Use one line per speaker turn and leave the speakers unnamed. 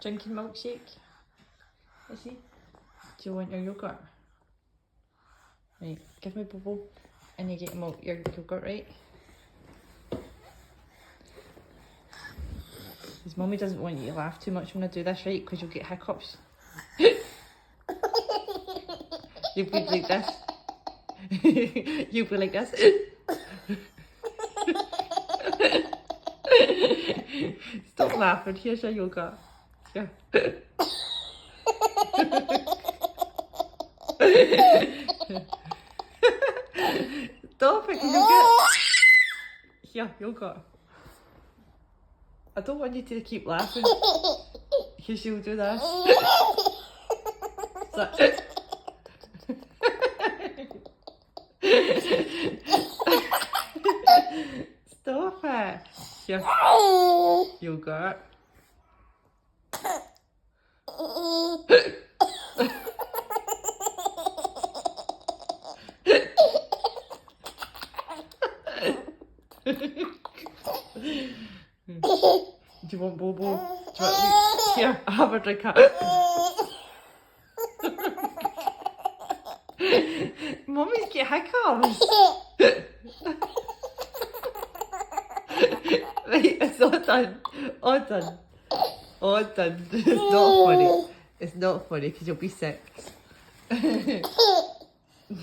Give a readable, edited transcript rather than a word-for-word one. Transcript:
Drinking milkshake? Is he? Do you want your yogurt? Right, give me Bobo and you get him out your yogurt, right? His mummy doesn't want you to laugh too much when I do this, right? Because you'll get hiccups. You'll be like this. You'll be like this. Stop laughing. Here's your yogurt. Here. Stop it, yogurt. Here, yogurt. I don't want you to keep laughing. Because you'll do that. Stop it. Here. Yogurt. Do you want Bobo? Do you want Here, have a drink. Mummy's get hiccups. Right, it's all done. All done. All done. It's not funny. It's not funny because you'll be sick.